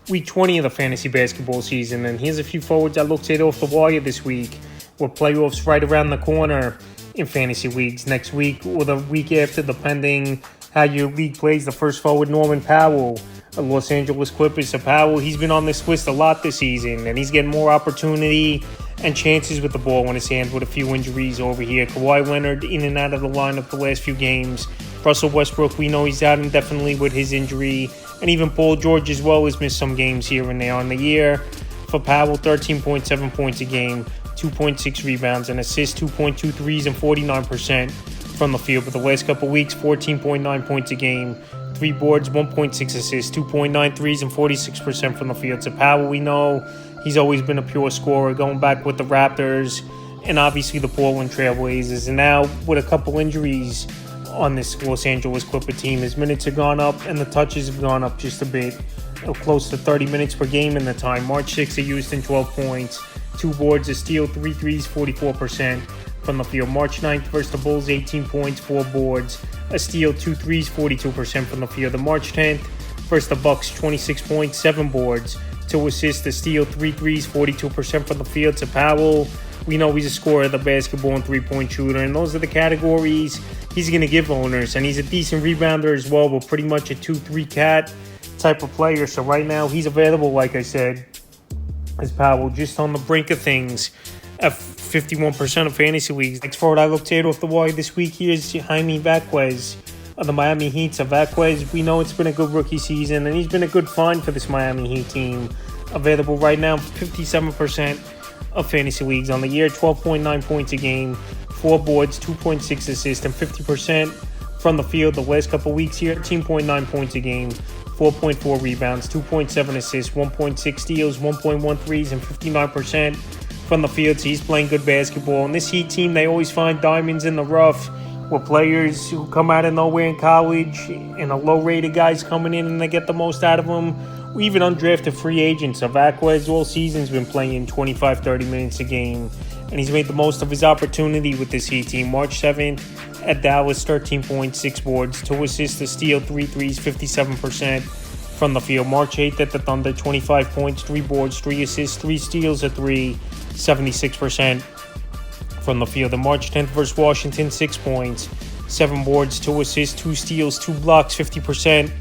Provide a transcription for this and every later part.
week 20 of the fantasy basketball season, and here's a few forwards I looked at off the wire this week, with playoffs right around the corner in fantasy leagues next week or the week after, depending how your league plays. The first forward, Norman Powell, of Los Angeles Clippers. So Powell, he's been on this list a lot this season, and he's getting more opportunity and chances with the ball in his hands with a few injuries over here. Kawhi Leonard in and out of the lineup the last few games. Russell Westbrook, we know he's out indefinitely with his injury. And even Paul George as well has missed some games here and there on the year. For Powell, 13.7 points a game, 2.6 rebounds and assists, 2.2 threes, and 49% from the field. But the last couple weeks, 14.9 points a game, 3 boards, 1.6 assists, 2.9 threes, and 46% from the field. So Powell, we know he's always been a pure scorer, going back with the Raptors and obviously the Portland Trailblazers. And now with a couple injuries on this Los Angeles Clipper team, his minutes have gone up and the touches have gone up just a bit, close to 30 minutes per game in the time. March 6th, he used in 12 points, 2 boards, a steal, 3 threes, 44% from the field. March 9th versus the Bulls, 18 points, 4 boards, a steal, 2 threes, 42% from the field. The March 10th versus the Bucks, 26 points, 7 boards, 2 assists, a steal, 3 threes, 42% from the field. To Powell, we know he's a scorer of the basketball and three-point shooter, and those are the categories he's going to give owners. And he's a decent rebounder as well, but pretty much a 2-3 cat type of player. So right now he's available, like I said, as Powell, just on the brink of things at 51% of fantasy leagues. Next forward I looked at off the wire this week here is Jaime Vasquez of the Miami Heat. So Vasquez, we know it's been a good rookie season, and he's been a good find for this Miami Heat team. Available right now, 57% of fantasy leagues on the year, 12.9 points a game, 4 boards, 2.6 assists, and 50% from the field. The last couple weeks here, 13.9 points a game, 4.4 rebounds, 2.7 assists, 1.6 steals, 1.1 threes, and 59% from the field. So he's playing good basketball. And this Heat team, they always find diamonds in the rough with players who come out of nowhere in college and a low-rated guys coming in and they get the most out of them. We even undrafted free agents. So Vasquez all season's been playing 25, 30 minutes a game, and he's made the most of his opportunity with this Heat team. March 7th at Dallas, 13.6 boards, 2 assists, a steal, 3 threes, 57% from the field. March 8th at the Thunder, 25 points, 3 boards, 3 assists, 3 steals, a 3, 76% from the field. And March 10th versus Washington, 6 points, 7 boards, 2 assists, 2 steals, 2 blocks, 50%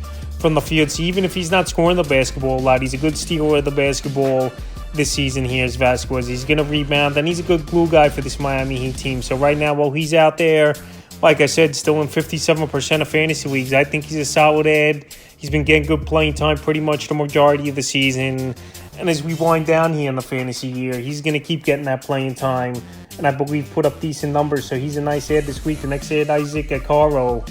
from the field. So even if he's not scoring the basketball a lot, he's a good stealer of the basketball this season here is Vasquez. He's going to rebound, and he's a good glue guy for this Miami Heat team. So right now, while he's out there, like I said, still in 57% of fantasy leagues, I think he's a solid ad. He's been getting good playing time pretty much the majority of the season. And as we wind down here in the fantasy year, he's going to keep getting that playing time, and I believe put up decent numbers. So he's a nice ad this week. The next ad, Isaac Okoro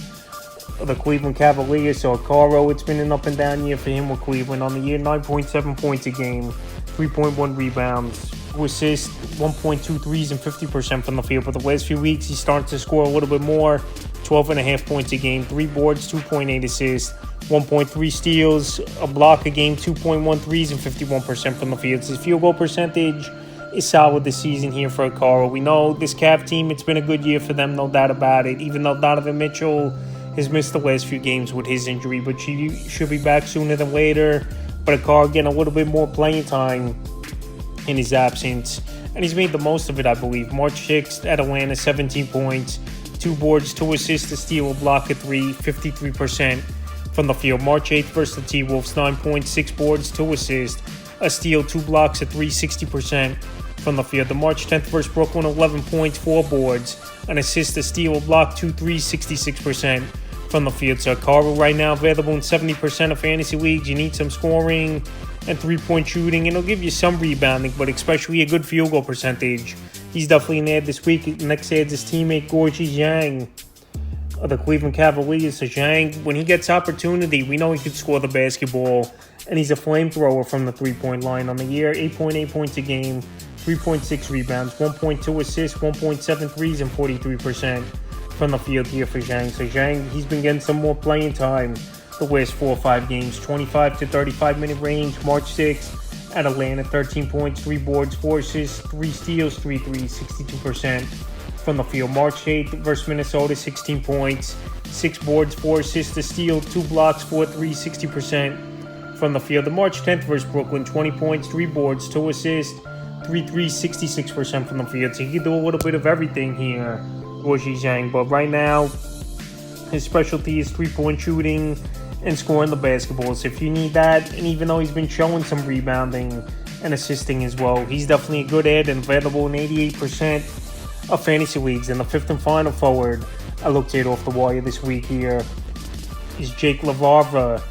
of the Cleveland Cavaliers. So Okoro, it's been an up and down year for him with Cleveland. On the year, 9.7 points a game, 3.1 rebounds, 2 assists, 1.2 threes, and 50% from the field. But the last few weeks, he's starting to score a little bit more, 12.5 points a game, 3 boards, 2.8 assists, 1.3 steals, a block a game, 2.1 threes, and 51% from the field. His field goal percentage is solid this season here for Okoro. We know this Cav team, it's been a good year for them, no doubt about it, even though Donovan Mitchell has missed the last few games with his injury, but she should be back sooner than later. But Okoro getting a little bit more playing time in his absence, and he's made the most of it, I believe. March 6th at Atlanta, 17 points, 2 boards, 2 assists, a steal, a block, a 3, 53% from the field. March 8th versus the T-Wolves, 9 points, 6 boards, 2 assists, a steal, 2 blocks, a 3, 60% from the field. The March 10th versus Brooklyn, 11 points, 4 boards, an assist, a steal, a block, 2 threes, 66% from the field. So Okoro right now available in 70% of fantasy leagues. You need some scoring and 3-point shooting, and he'll give you some rebounding, but especially a good field goal percentage. He's definitely an ad this week. Next ad's his teammate Gorgui Dieng of the Cleveland Cavaliers. So Dieng, when he gets opportunity, we know he can score the basketball, and he's a flamethrower from the 3-point line. On the year, 8.8 points a game, 3.6 rebounds, 1.2 assists, 1.7 threes, and 43% from the field here for Dieng. So Dieng, he's been getting some more playing time the last 4 or 5 games, 25 to 35 minute range. March 6th at Atlanta, 13 points, 3 boards, 4 assists, 3 steals, 3 threes, 62% from the field. March 8th versus Minnesota, 16 points, 6 boards, 4 assists, a steal, 2 blocks, 4 threes, 60% from the field. The March 10th versus Brooklyn, 20 points, 3 boards, 2 assists, 3 threes, 66% from the field. So he can do a little bit of everything here, Guoxi Zhang. But right now, his specialty is 3-point shooting and scoring the basketballs. If you need that, and even though he's been showing some rebounding and assisting as well, he's definitely a good add and available in 88% of fantasy leagues. And the fifth and final forward I looked at off the wire this week here is Jake LaVarva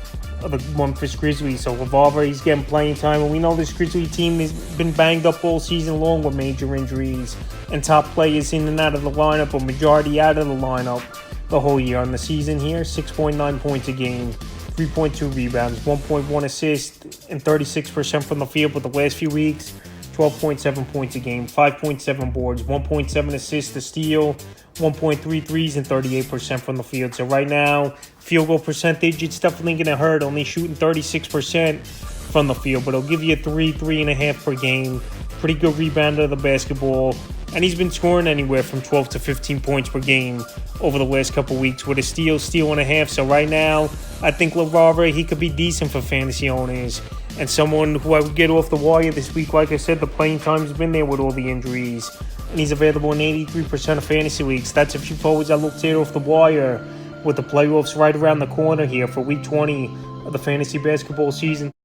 of the Memphis Grizzlies. So LaVarva, he's getting playing time, and we know this Grizzly team has been banged up all season long with major injuries and top players in and out of the lineup, or majority out of the lineup the whole year. On the season here, 6.9 points a game, 3.2 rebounds, 1.1 assists, and 36% from the field. But the last few weeks, 12.7 points a game, 5.7 boards, 1.7 assists, a steal, 1.3 threes, and 38% from the field. So right now, field goal percentage, it's definitely going to hurt, only shooting 36% from the field. But he'll give you 3.5 per game. Pretty good rebounder of the basketball. And he's been scoring anywhere from 12 to 15 points per game over the last couple weeks with a steal and a half. So right now, I think LaVarva, he could be decent for fantasy owners. And someone who I would get off the wire this week. Like I said, the playing time's been there with all the injuries. And he's available in 83% of fantasy leagues. That's a few forwards I looked at off the wire with the playoffs right around the corner here for week 20 of the fantasy basketball season.